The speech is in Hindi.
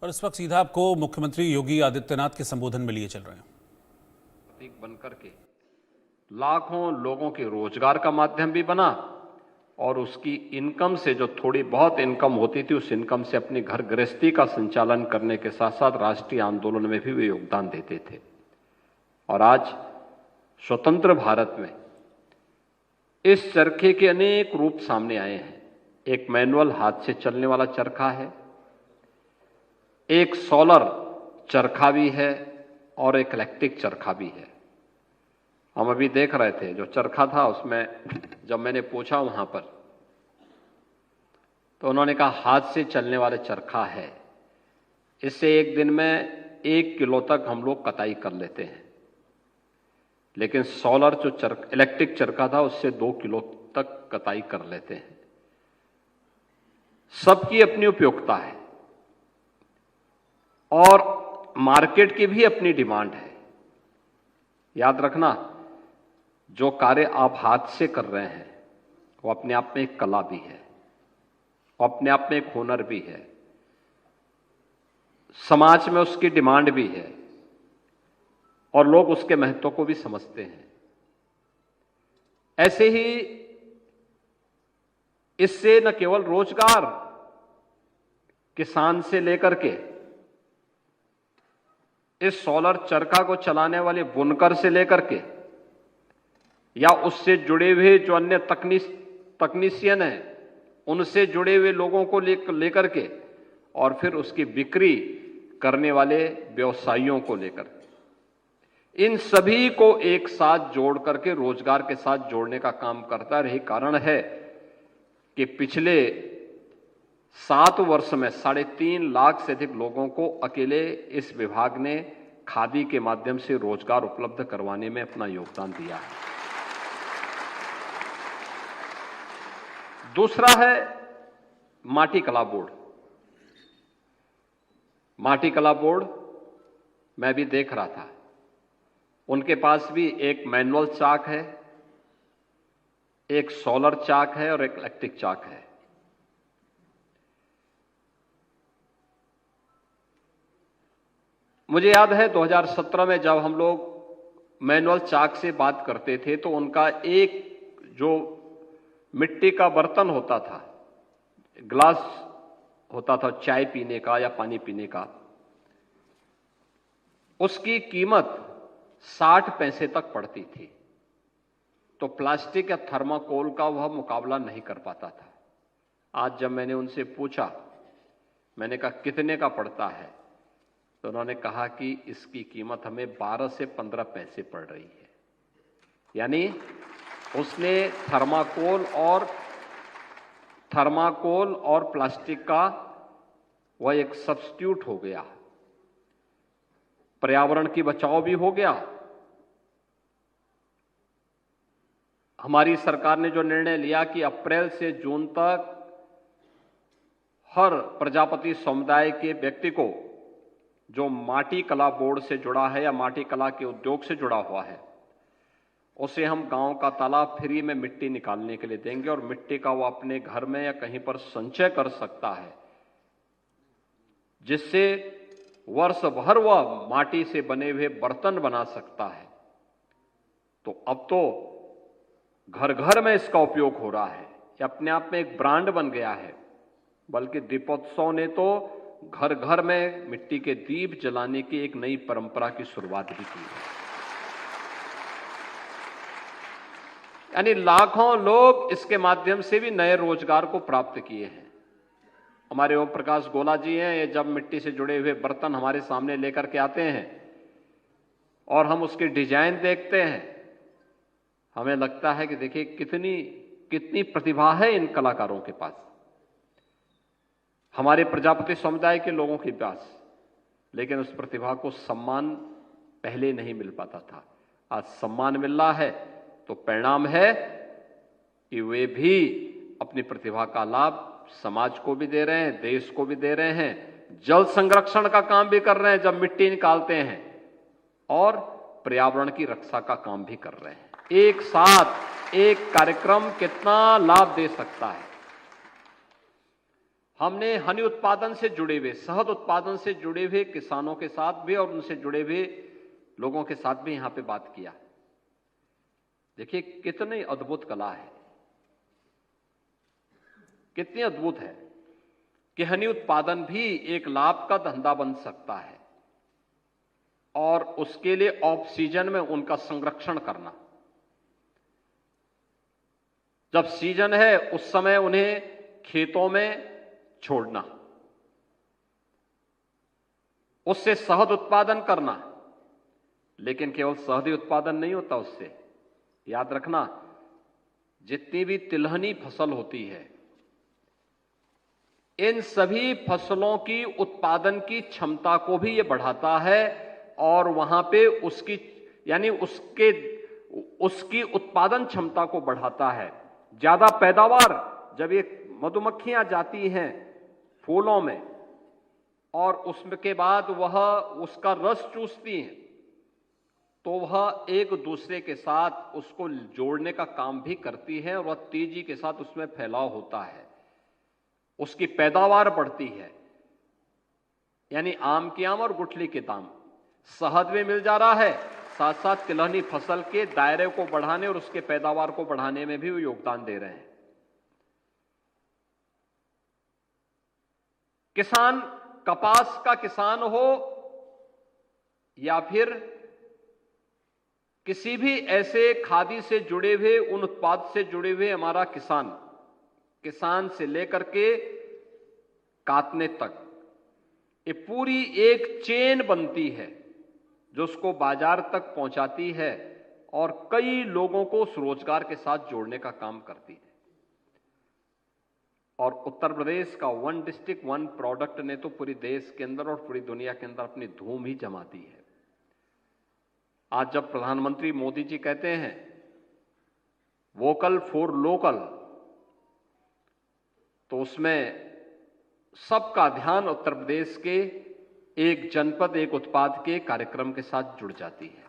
और इस वक्त सीधा आपको मुख्यमंत्री योगी आदित्यनाथ के संबोधन में लिए चल रहे हैं। प्रतीक बनकर के लाखों लोगों के रोजगार का माध्यम भी बना और उसकी इनकम से जो थोड़ी बहुत इनकम होती थी उस इनकम से अपनी घर गृहस्थी का संचालन करने के साथ साथ राष्ट्रीय आंदोलन में भी वे योगदान देते थे। और आज स्वतंत्र भारत में इस चरखे के अनेक रूप सामने आए हैं। एक मैनुअल हाथ से चलने वाला चरखा है, एक सोलर चरखा भी है और एक इलेक्ट्रिक चरखा भी है। हम अभी देख रहे थे जो चरखा था उसमें जब मैंने पूछा वहां पर तो उन्होंने कहा हाथ से चलने वाला चरखा है, इससे एक दिन में 1 किलो तक हम लोग कताई कर लेते हैं। लेकिन सोलर जो इलेक्ट्रिक चरखा था उससे 2 किलो तक कताई कर लेते हैं। सबकी अपनी उपयोगिता है और मार्केट की भी अपनी डिमांड है। याद रखना, जो कार्य आप हाथ से कर रहे हैं वो अपने आप में एक कला भी है, वो अपने आप में एक हुनर भी है, समाज में उसकी डिमांड भी है और लोग उसके महत्व को भी समझते हैं। ऐसे ही इससे न केवल रोजगार किसान से लेकर के इस सोलर चरखा को चलाने वाले बुनकर से लेकर के या उससे जुड़े हुए जो अन्य तकनीशियन हैं उनसे जुड़े हुए लोगों को लेकर के और फिर उसकी बिक्री करने वाले व्यवसायियों को लेकर, इन सभी को एक साथ जोड़ करके रोजगार के साथ जोड़ने का काम करता है। यही कारण है कि पिछले 7 वर्ष में 3.5 लाख से अधिक लोगों को अकेले इस विभाग ने खादी के माध्यम से रोजगार उपलब्ध करवाने में अपना योगदान दिया है। दूसरा है माटी कला बोर्ड। माटी कला बोर्ड मैं भी देख रहा था, उनके पास भी एक मैनुअल चाक है, एक सोलर चाक है और एक इलेक्ट्रिक चाक है। मुझे याद है 2017 में जब हम लोग मैनुअल चाक से बात करते थे तो उनका एक जो मिट्टी का बर्तन होता था, ग्लास होता था चाय पीने का या पानी पीने का, उसकी कीमत 60 पैसे तक पड़ती थी। तो प्लास्टिक या थर्माकोल का वह मुकाबला नहीं कर पाता था। आज जब मैंने उनसे पूछा, मैंने कहा कितने का पड़ता है, तो उन्होंने कहा कि इसकी कीमत हमें 12 से 15 पैसे पड़ रही है। यानी उसने थर्माकोल और प्लास्टिक का वह एक सब्स्टिट्यूट हो गया, पर्यावरण की बचाव भी हो गया। हमारी सरकार ने जो निर्णय लिया कि अप्रैल से जून तक हर प्रजापति समुदाय के व्यक्ति को जो माटी कला बोर्ड से जुड़ा है या माटी कला के उद्योग से जुड़ा हुआ है, उसे हम गांव का तालाब फ्री में मिट्टी निकालने के लिए देंगे और मिट्टी का वो अपने घर में या कहीं पर संचय कर सकता है, जिससे वर्ष भर वह माटी से बने हुए बर्तन बना सकता है। तो अब तो घर घर में इसका उपयोग हो रहा है, ये अपने आप में एक ब्रांड बन गया है। बल्कि दीपोत्सव ने तो घर घर में मिट्टी के दीप जलाने की एक नई परंपरा की शुरुआत भी की है। यानी लाखों लोग इसके माध्यम से भी नए रोजगार को प्राप्त किए हैं। हमारे ओम प्रकाश गोला जी हैं, ये जब मिट्टी से जुड़े हुए बर्तन हमारे सामने लेकर के आते हैं और हम उसकी डिजाइन देखते हैं, हमें लगता है कि देखिए कितनी प्रतिभा है इन कलाकारों के पास, हमारे प्रजापति समुदाय के लोगों के पास। लेकिन उस प्रतिभा को सम्मान पहले नहीं मिल पाता था, आज सम्मान मिल रहा है। तो परिणाम है कि वे भी अपनी प्रतिभा का लाभ समाज को भी दे रहे हैं, देश को भी दे रहे हैं, जल संरक्षण का काम भी कर रहे हैं जब मिट्टी निकालते हैं, और पर्यावरण की रक्षा का काम भी कर रहे हैं। एक साथ एक कार्यक्रम कितना लाभ दे सकता है। हमने हनी उत्पादन से जुड़े हुए, शहद उत्पादन से जुड़े हुए किसानों के साथ भी और उनसे जुड़े हुए लोगों के साथ भी यहां पे बात किया। देखिए कितनी अद्भुत कला है, कितनी अद्भुत है कि हनी उत्पादन भी एक लाभ का धंधा बन सकता है और उसके लिए ऑफ सीजन में उनका संरक्षण करना। जब सीजन है उस समय उन्हें खेतों में छोड़ना, उससे शहद उत्पादन करना। लेकिन केवल शहद ही उत्पादन नहीं होता उससे, याद रखना जितनी भी तिलहनी फसल होती है, इन सभी फसलों की उत्पादन की क्षमता को भी ये बढ़ाता है और वहां पे उसकी यानी उसकी उत्पादन क्षमता को बढ़ाता है। ज्यादा पैदावार, जब ये मधुमक्खियां जाती हैं फूलों में और उसके बाद वह उसका रस चूसती हैं, तो वह एक दूसरे के साथ उसको जोड़ने का काम भी करती है और वह तेजी के साथ उसमें फैलाव होता है, उसकी पैदावार बढ़ती है। यानी आम की आम और गुठली के दाम, शहद में मिल जा रहा है, साथ साथ तिलहनी फसल के दायरे को बढ़ाने और उसके पैदावार को बढ़ाने में भी वो योगदान दे रहे हैं। किसान, कपास का किसान हो या फिर किसी भी ऐसे खादी से जुड़े हुए, उन उत्पाद से जुड़े हुए हमारा किसान से लेकर के काटने तक, ये पूरी एक चेन बनती है जो उसको बाजार तक पहुंचाती है और कई लोगों को उस रोजगार के साथ जोड़ने का काम करती है। और उत्तर प्रदेश का वन डिस्ट्रिक्ट वन प्रोडक्ट ने तो पूरी देश के अंदर और पूरी दुनिया के अंदर अपनी धूम ही जमा दी है। आज जब प्रधानमंत्री मोदी जी कहते हैं वोकल फॉर लोकल, तो उसमें सबका ध्यान उत्तर प्रदेश के एक जनपद, एक उत्पाद के कार्यक्रम के साथ जुड़ जाती है।